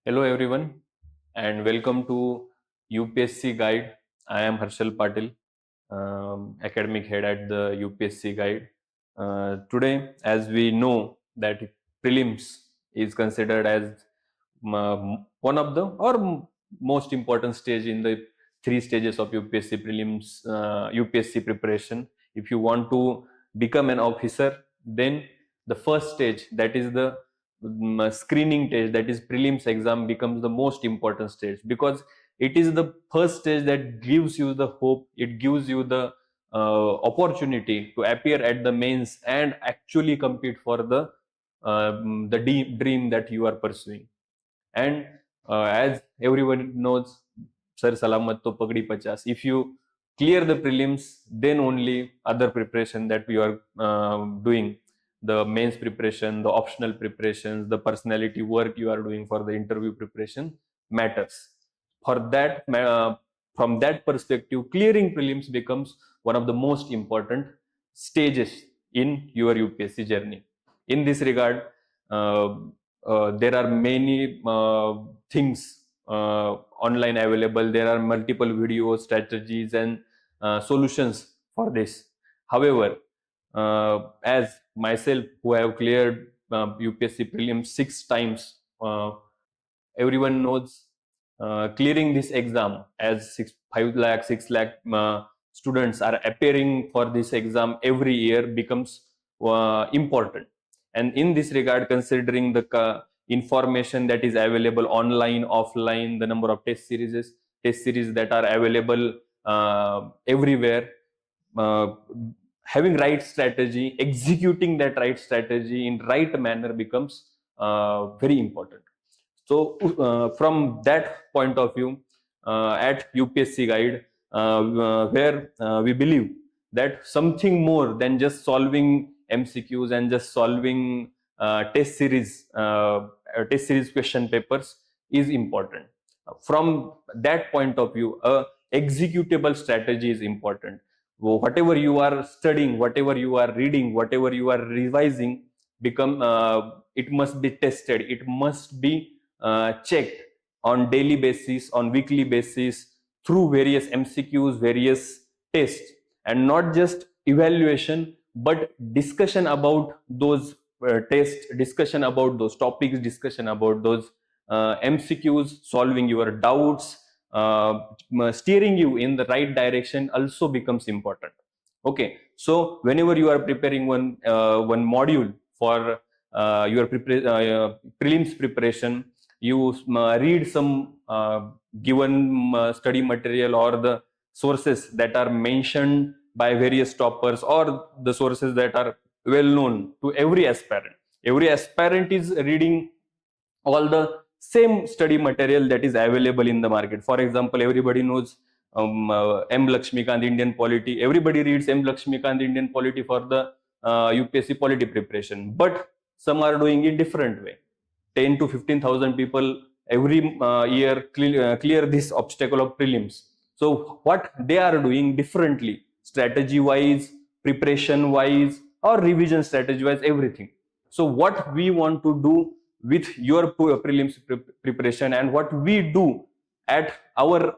Hello everyone and welcome to UPSC Guide. I am Harshal Patil, academic head at the UPSC Guide. Today, as we know that prelims is considered as one of the most important stage in the three stages of UPSC prelims, UPSC preparation. If you want to become an officer, then the first stage, that is the screening stage, that is prelims exam, becomes the most important stage, because it is the first stage that gives you the hope, it gives you the opportunity to appear at the mains and actually compete for the dream that you are pursuing. And as everyone knows, sir salamat to pagdi pachas. If you clear the prelims, then only other preparation that we are doing, the mains preparation, the optional preparations, the personality work you are doing for the interview preparation matters. For that, from that perspective, clearing prelims becomes one of the most important stages in your UPSC journey. In this regard, there are many things online available. There are multiple videos, strategies, and solutions for this. However, as myself, who have cleared UPSC prelims 6 times, everyone knows clearing this exam, as 5 lakh, 6 lakh students are appearing for this exam every year, becomes important. And in this regard, considering the information that is available online, offline, the number of test series that are available everywhere, having right strategy, executing that right strategy in right manner becomes very important. So from that point of view, at UPSC Guide, where we believe that something more than just solving MCQs and just solving test series question papers is important. From that point of view, a executable strategy is important. Whatever you are studying, whatever you are reading, whatever you are revising, it must be tested, it must be checked on daily basis, on weekly basis, through various MCQs, various tests, and not just evaluation, but discussion about those tests, discussion about those topics, discussion about those MCQs, solving your doubts, steering you in the right direction also becomes important. Okay, so whenever you are preparing one module for your prelims preparation, you read some given study material or the sources that are mentioned by various toppers, or the sources that are well known to every aspirant. Every aspirant is reading all the same study material that is available in the market. For example, everybody knows M. Lakshmikant Indian Polity. Everybody reads M. Lakshmikant Indian Polity for the UPSC polity preparation, but some are doing it different way. 10 to 15,000 people every year clear this obstacle of prelims. So what they are doing differently, strategy wise, preparation wise, or revision strategy wise, everything. So what we want to do with your prelims preparation, and what we do at our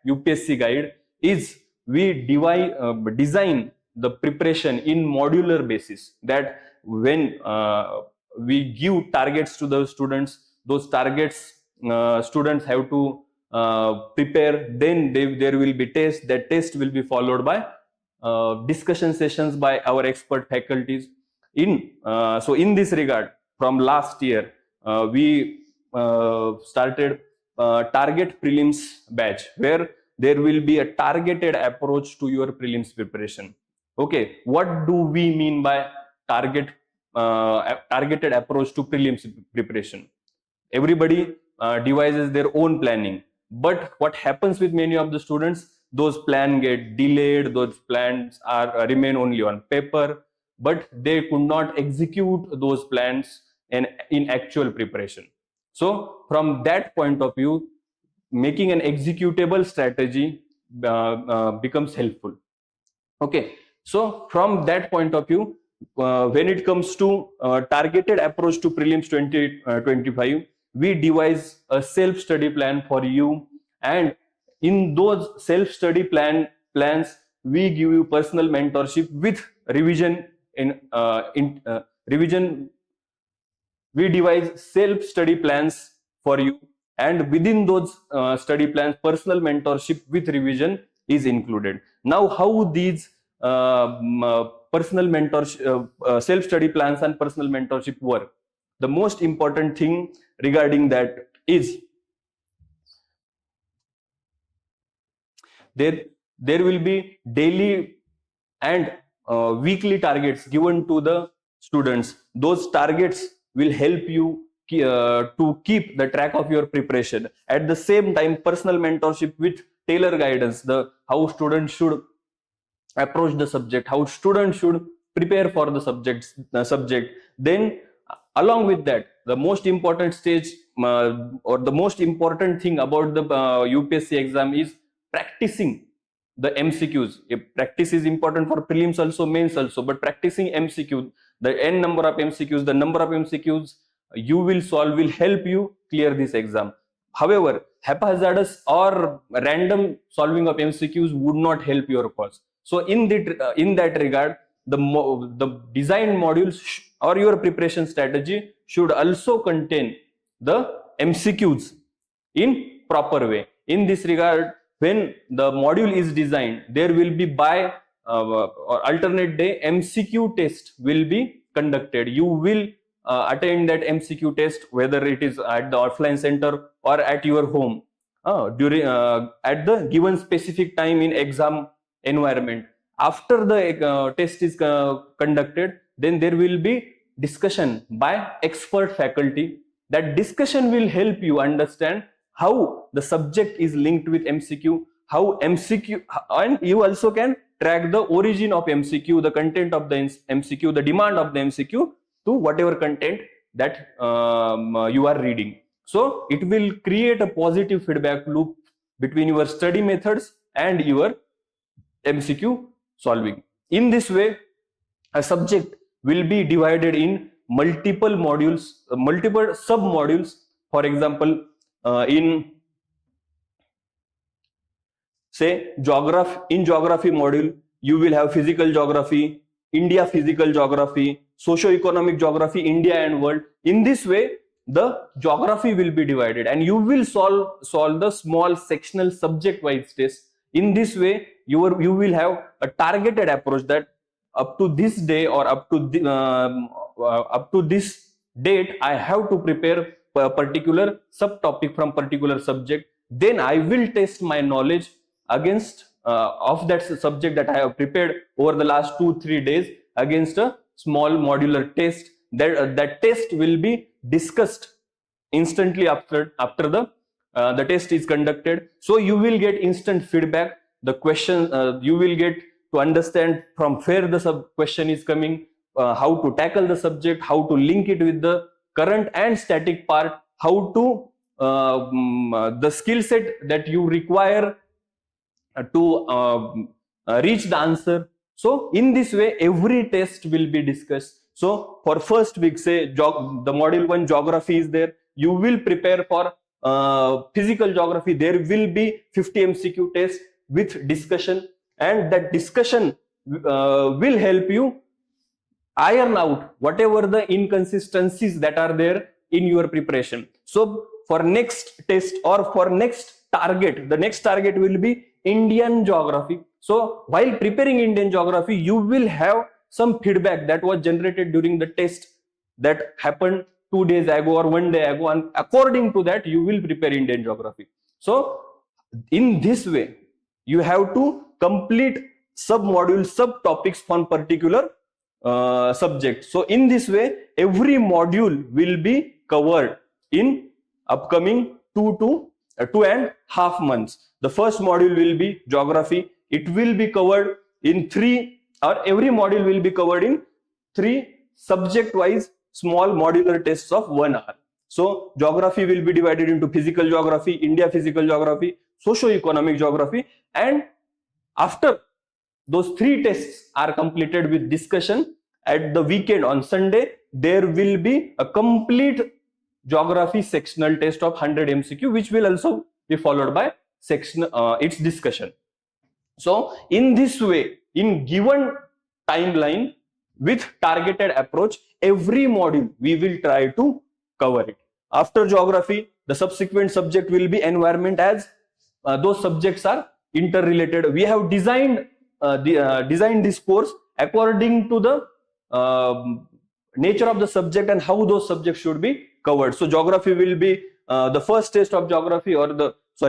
UPSC Guide, is we design the preparation in modular basis, that when we give targets to the students, those targets students have to prepare, then there will be test, that test will be followed by discussion sessions by our expert faculties. So in this regard, from last year, we started target prelims batch, where there will be a targeted approach to your prelims preparation. Okay, what do we mean by targeted approach to prelims preparation? Everybody devises their own planning, but what happens with many of the students, those plans get delayed, those plans remain only on paper, but they could not execute those plans in actual preparation. So from that point of view, making an executable strategy becomes helpful. Okay, so from that point of view, when it comes to targeted approach to prelims 2025, we devise a self-study plan for you, and in those self-study plans we give you personal mentorship with revision revision. We devise self-study plans for you, and within those study plans, personal mentorship with revision is included. Now, how these personal mentorship, self-study plans and personal mentorship work? The most important thing regarding that is there will be daily and weekly targets given to the students. Those targets will help you to keep the track of your preparation. At the same time, personal mentorship with tailor guidance, the how students should approach the subject, how students should prepare for the subject. Then along with that, the most important stage or the most important thing about the UPSC exam is practicing the MCQs. Practice is important for prelims also, mains also, but practicing MCQ, the n number of MCQs, the number of MCQs you will solve will help you clear this exam. However, haphazardous or random solving of MCQs would not help your cause. So in that regard, the design modules or your preparation strategy should also contain the MCQs in proper way. In this regard, when the module is designed, there will be by or alternate day MCQ test will be conducted. You will attend that MCQ test, whether it is at the offline center or at your home during at the given specific time in exam environment. After the test is conducted, then there will be discussion by expert faculty. That discussion will help you understand how the subject is linked with MCQ, how MCQ, and you also can track the origin of MCQ, the content of the MCQ, the demand of the MCQ to whatever content that you are reading. So it will create a positive feedback loop between your study methods and your MCQ solving. In this way, a subject will be divided in multiple modules, multiple sub modules. For example, in say geography module, you will have physical geography, India physical geography, socio-economic geography, India and world. In this way, the geography will be divided, and you will solve the small sectional subject wise test. In this way, you will have a targeted approach that up to this day or up to this date, I have to prepare a particular subtopic from particular subject. Then I will test my knowledge against of that subject that I have prepared over the last 2-3 days against a small modular test. That test will be discussed instantly after the test is conducted. So you will get instant feedback. The question you will get to understand from where the question is coming, how to tackle the subject, how to link it with the current and static part, how to the skill set that you require to reach the answer. So in this way, every test will be discussed. So for first week, say the module 1 geography is there, you will prepare for physical geography. There will be 50 MCQ tests with discussion, and that discussion will help you iron out whatever the inconsistencies that are there in your preparation. So for next test or for next target, the next target will be Indian geography. So while preparing Indian geography, you will have some feedback that was generated during the test that happened 2 days ago or 1 day ago, and according to that you will prepare Indian geography. So in this way, you have to complete sub-module, subtopics from particular subject. So in this way, every module will be covered in upcoming 2.5 months. The first module will be geography. It will be covered in 3, or every module will be covered in 3 subject-wise small modular tests of 1 hour. So geography will be divided into physical geography, India physical geography, socio-economic geography, and after those 3 tests are completed with discussion at the weekend on Sunday, there will be a complete geography sectional test of 100 MCQ, which will also be followed by its discussion. So in this way, in given timeline with targeted approach, every module we will try to cover it. After geography, the subsequent subject will be environment, as those subjects are interrelated. We have designed this course according to the nature of the subject and how those subjects should be covered. So geography will be the first test of geography, or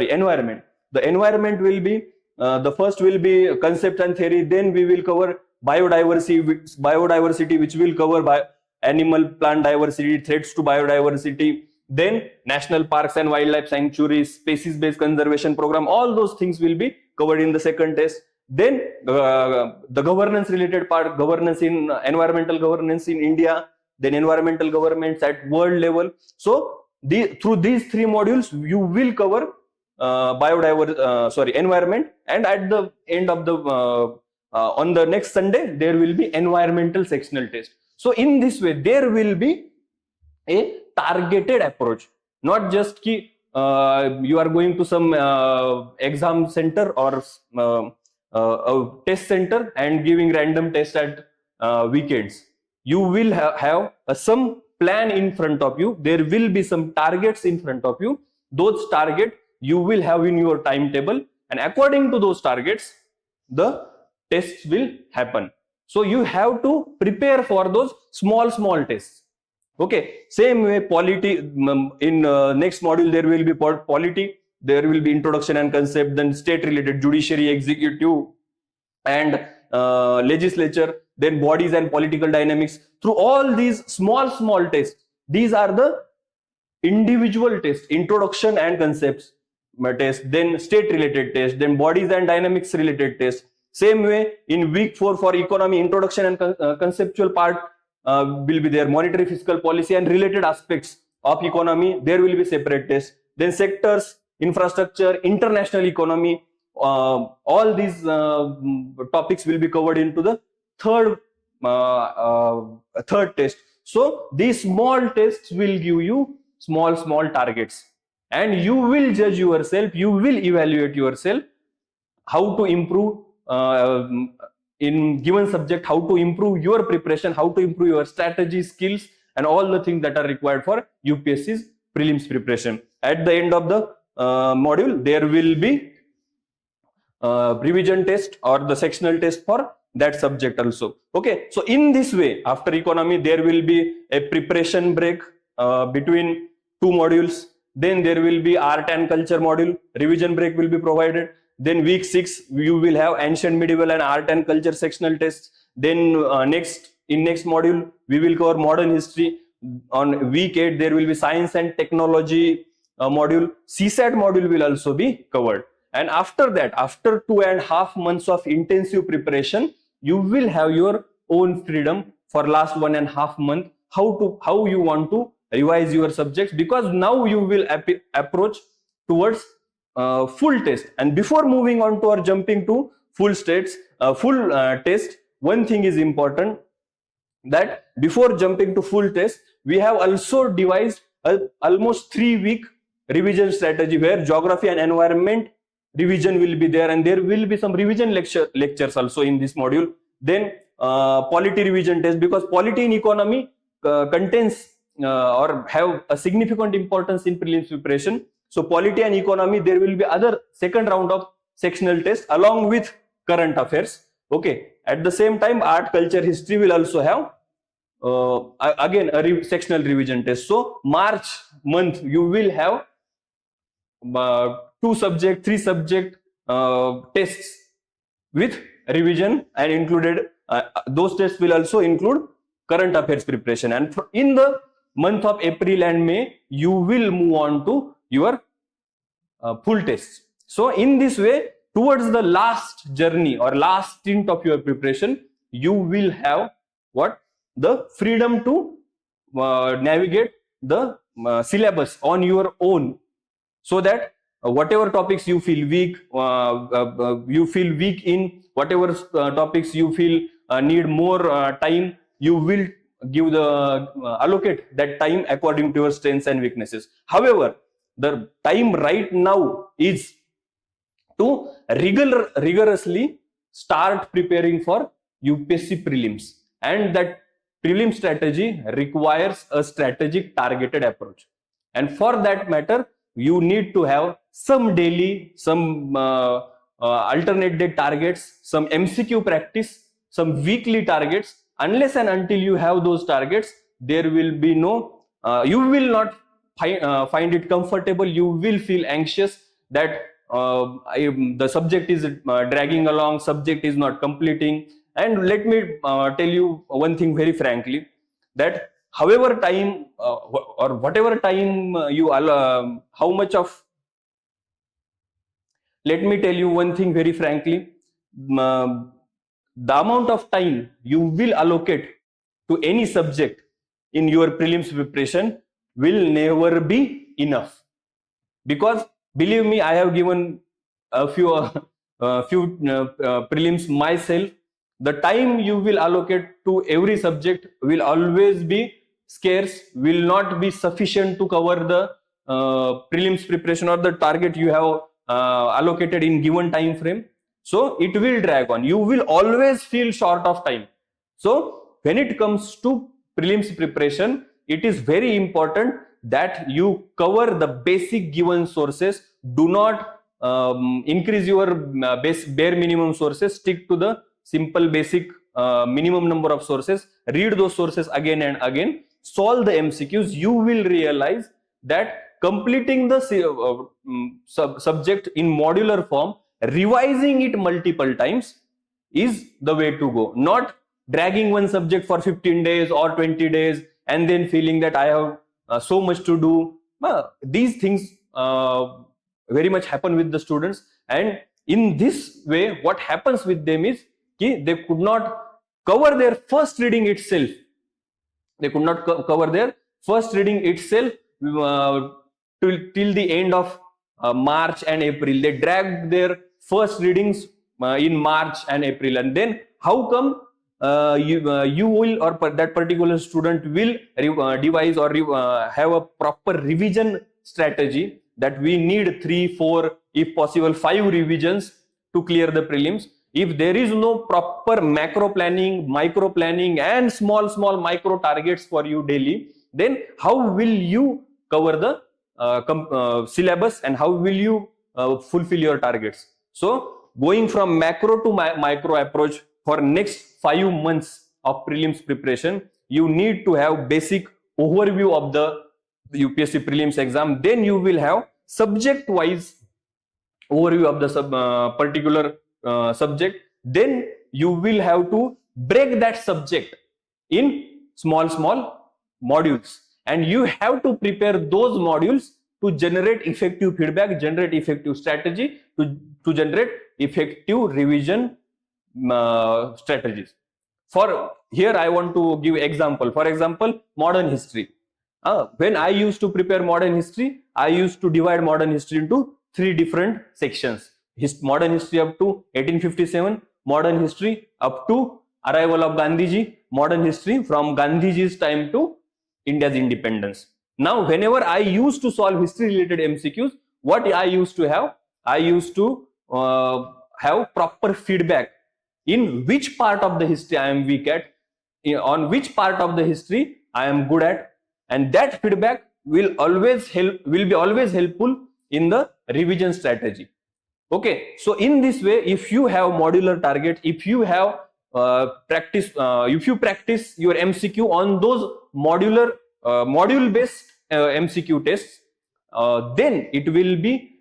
environment. The environment will be the first will be concept and theory. Then we will cover biodiversity, which will cover by animal plant diversity, threats to biodiversity. Then national parks and wildlife sanctuaries, species based conservation program, all those things will be covered in the second test. Then the governance related part, governance in environmental governance in India, then environmental governance at world level. So through these three modules you will cover environment, and at the end of the on the next Sunday there will be environmental sectional test. So in this way there will be a targeted approach, not just ki you are going to some exam center or a test center and giving random tests at weekends. You will have some plan in front of you. There will be some targets in front of you. Those targets you will have in your timetable, and according to those targets the tests will happen. So you have to prepare for those small tests. Okay, same way polity, in next module there will be polity, there will be introduction and concept, then state related, judiciary, executive and legislature, then bodies and political dynamics. Through all these small tests, these are the individual tests, introduction and concepts test, then state related test, then bodies and dynamics related test. Same way in week 4 for economy, introduction and conceptual part will be there, monetary fiscal policy and related aspects of economy, there will be separate tests. Then sectors, infrastructure, international economy, all these topics will be covered into the third test. So these small tests will give you small targets, and you will judge yourself, you will evaluate yourself how to improve in given subject, how to improve your preparation, how to improve your strategy, skills and all the things that are required for UPSC's prelims preparation. At the end of the module there will be revision test or the sectional test for that subject also. Okay, so in this way after economy there will be a preparation break between two modules. Then there will be art and culture module, revision break will be provided. Then week 6 you will have ancient, medieval and art and culture sectional tests. Then next module we will cover modern history. On week 8 there will be science and technology module. CSAT module will also be covered. And after that, after 2.5 months of intensive preparation, you will have your own freedom for last 1.5 months how you want to revise your subjects, because now you will approach towards full test. And before moving on to or jumping to full test, one thing is important, that before jumping to full test we have also devised almost 3-week revision strategy, where geography and environment revision will be there, and there will be some revision lectures also in this module. Then polity revision test, because polity in economy contains or have a significant importance in prelims preparation. So polity and economy, there will be other second round of sectional test along with current affairs. Okay, at the same time art, culture, history will also have again a sectional revision test. So March month you will have 2 subject, 3 subject tests with revision, and included those tests will also include current affairs preparation. And in the month of April and May you will move on to your full tests. So in this way, towards the last journey or last stint of your preparation, you will have the freedom to navigate the syllabus on your own, so that whatever topics you feel weak, in whatever topics you feel need more time, you will give the allocate that time according to your strengths and weaknesses. However, the time right now is to rigorously start preparing for UPSC prelims, and that prelim strategy requires a strategic targeted approach. And for that matter, you need to have some daily, some alternate day targets, some MCQ practice, some weekly targets. Unless and until you have those targets, there will be no, you will not find it comfortable. You will feel anxious that the subject is dragging along, subject is not completing. And let me tell you one thing very frankly, that however time or whatever time how much of, let me tell you one thing very frankly, the amount of time you will allocate to any subject in your prelims preparation will never be enough. Because believe me, I have given a few prelims myself. The time you will allocate to every subject will always be scarce, will not be sufficient to cover the prelims preparation or the target you have allocated in given time frame. So it will drag on. You will always feel short of time. So when it comes to prelims preparation, it is very important that you cover the basic given sources. Do not increase your bare minimum sources. Stick to the simple basic minimum number of sources. Read those sources again and again. Solve the MCQs. You will realize that completing the subject in modular form, revising it multiple times is the way to go. Not dragging one subject for 15 days or 20 days and then feeling that I have so much to do. These things very much happen with the students, and in this way what happens with them is they could not cover their first reading itself. They could not cover their first reading itself till the end of March and April. They dragged their first readings in March and April, and then how come you will, or that particular student will devise or have a proper revision strategy, that we need 3, 4, if possible 5 revisions to clear the prelims. If there is no proper macro planning, micro planning and small micro targets for you daily, then how will you cover the syllabus and how will you fulfill your targets? So going from macro to micro approach for next 5 months of prelims preparation, you need to have basic overview of the UPSC prelims exam. Then you will have subject wise overview of the particular subject. Then you will have to break that subject in small modules, and you have to prepare those modules to generate effective feedback, generate effective strategy, to generate effective revision strategies. For here I want to give example. For example, modern history. When I used to prepare modern history, I used to divide modern history into 3 different sections. Modern history up to 1857, modern history up to arrival of Gandhiji, modern history from Gandhiji's time to India's independence. Now, whenever I used to solve history related MCQs, what I used to have? I used to have proper feedback in which part of the history I am weak at, on which part of the history I am good at, and that feedback will be always helpful in the revision strategy. Okay, so in this way, if you have modular target, if you have if you practice your MCQ on those modular module based MCQ tests, then it will be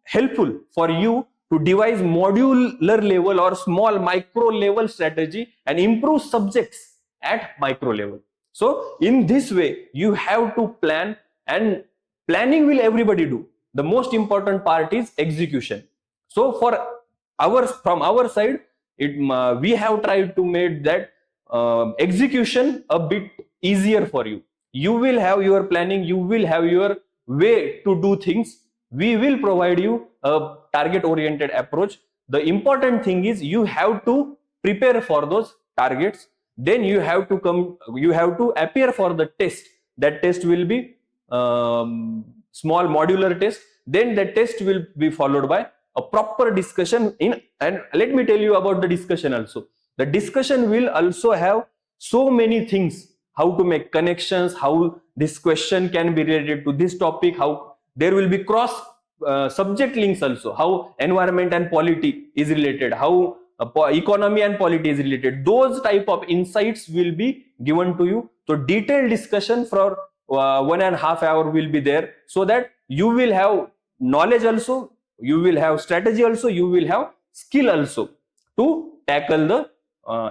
helpful for you to devise modular level or small micro level strategy and improve subjects at micro level. So in this way, you have to plan, and planning will everybody do. The most important part is execution. So from our side, we have tried to make that execution a bit easier for you. You will have your planning, you will have your way to do things. We will provide you a target oriented approach. The important thing is you have to prepare for those targets. then you have to appear for the test. That test will be small modular test. Then the test will be followed by a proper discussion and let me tell you about the discussion also. The discussion will also have so many things, how to make connections, how this question can be related to this topic, how there will be cross subject links also, how environment and polity is related, how economy and polity is related. Those type of insights will be given to you. So detailed discussion for 1.5 hours will be there, so that you will have knowledge also, you will have strategy also, you will have skill also to tackle the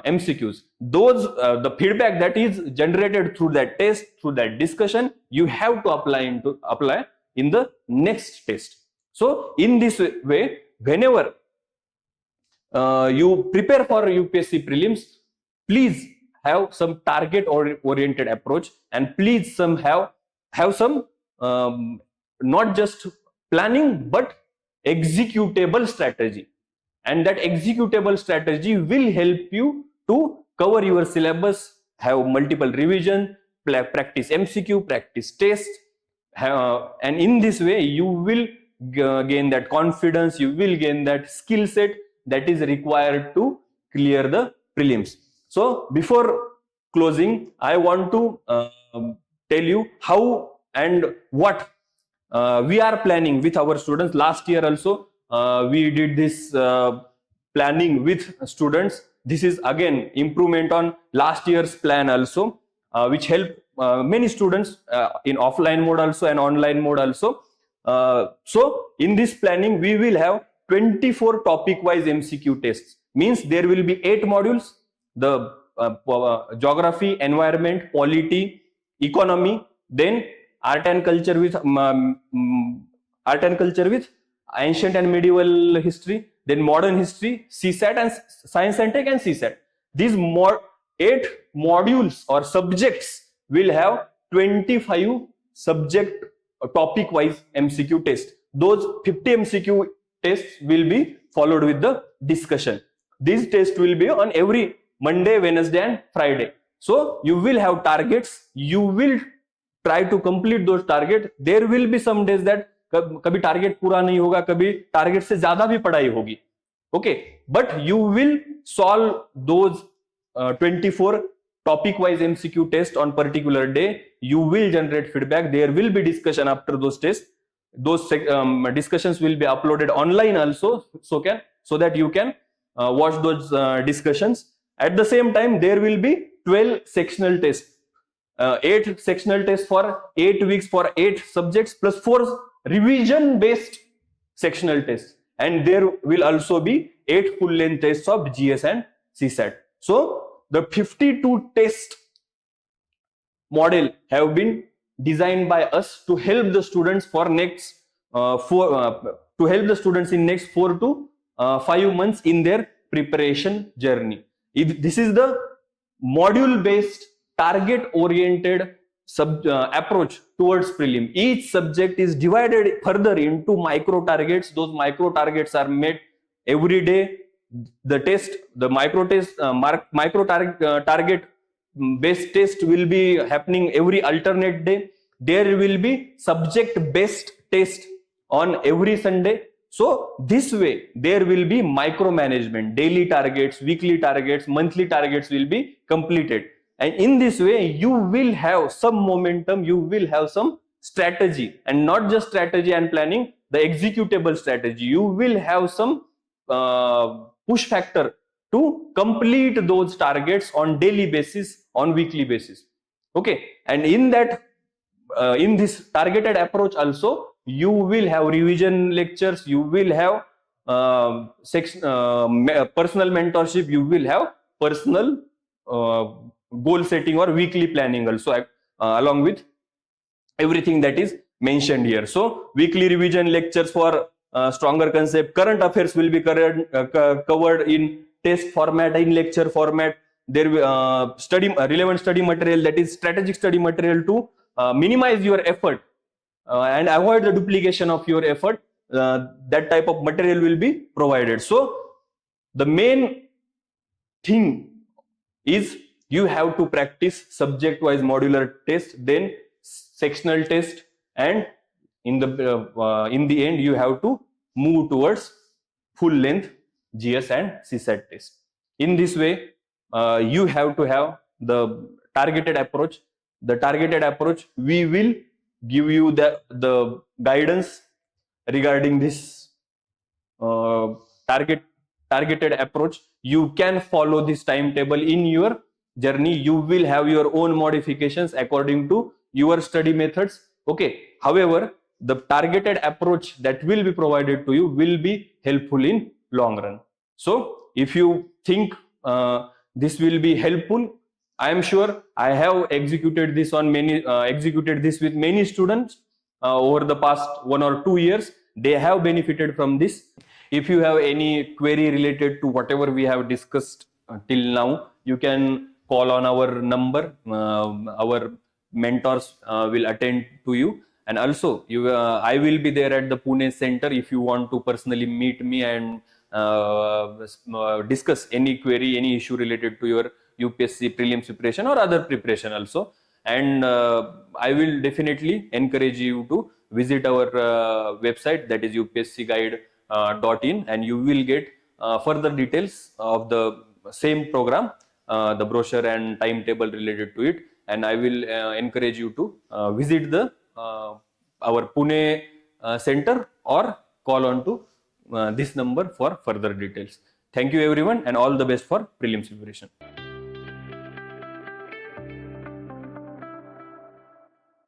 MCQs. Those the feedback that is generated through that test, through that discussion, you have to apply in the next test. So in this way, whenever you prepare for UPSC prelims, please have some target oriented approach, and please have some not just planning but executable strategy. And that executable strategy will help you to cover your syllabus, have multiple revision, practice MCQ, practice test, and in this way you will gain that confidence, you will gain that skill set that is required to clear the prelims. So before closing, I want to tell you how and what we are planning with our students. Last year also we did this planning with students. This is again improvement on last year's plan also, which helped many students in offline mode also and online mode also. So in this planning we will have 24 topic wise MCQ tests. Means there will be 8 modules: the geography, environment, polity, economy, then art and culture with ancient and medieval history, then modern history, CSAT and science and tech, and CSAT. These 8 modules or subjects will have 25 subject topic wise MCQ tests. Those 50 MCQ tests will be followed with the discussion. These tests will be on every Monday, Wednesday and Friday. So you will have targets, you will try to complete those targets. There will be some days that कभी target पूरा नहीं होगा, कभी target से ज्यादा भी पढ़ाई होगी. Okay, but you will solve those 24 topic wise MCQ tests on particular day. You will generate feedback. There will be discussion after those tests. Those discussions will be uploaded online also, so that you can watch those discussions. At the same time, there will be 12 sectional tests, 8 sectional tests for 8 weeks for 8 subjects plus 4 revision based sectional tests, and there will also be 8 full length tests of GS and CSAT. So the 52 test model have been designed by us to help the students for next in next 4 to 5 months in their preparation journey. This is the module based target oriented approach towards prelim. Each subject is divided further into micro targets. Those micro targets are made every day. The micro target based test will be happening every alternate day. There will be subject based test on every Sunday. So this way there will be micromanagement. Daily targets, weekly targets, monthly targets will be completed. And in this way, you will have some momentum, you will have some strategy, and not just strategy and planning, the executable strategy. You will have some push factor to complete those targets on daily basis, on weekly basis. Okay, and in that, in this targeted approach also, you will have revision lectures, you will have personal mentorship, you will have personal goal setting or weekly planning also, along with everything that is mentioned here. So weekly revision lectures for stronger concept, current affairs will be covered in test format, in lecture format. There relevant study material, that is strategic study material to minimize your effort and avoid the duplication of your effort. That type of material will be provided. So the main thing is you have to practice subject wise modular test, then sectional test, and in the end you have to move towards full length GS and CSAT test. In this way, you have to have the targeted approach. The targeted approach, we will give you the guidance regarding this uh, targeted approach. You can follow this timetable in your journey. You will have your own modifications according to your study methods. Okay. However, the targeted approach that will be provided to you will be helpful in long run. So if you think this will be helpful, I am sure I have executed this with many students over the past 1 or 2 years. They have benefited from this. If you have any query related to whatever we have discussed till now, you can call on our number. Our mentors will attend to you, and also I will be there at the Pune center if you want to personally meet me and discuss any query, any issue related to your UPSC prelims preparation or other preparation also. And I will definitely encourage you to visit our website, that is upscguide.in, and you will get further details of the same program, the brochure and timetable related to it. And I will encourage you to visit the our Pune center or call on to this number for further details. Thank you everyone, and all the best for prelims preparation.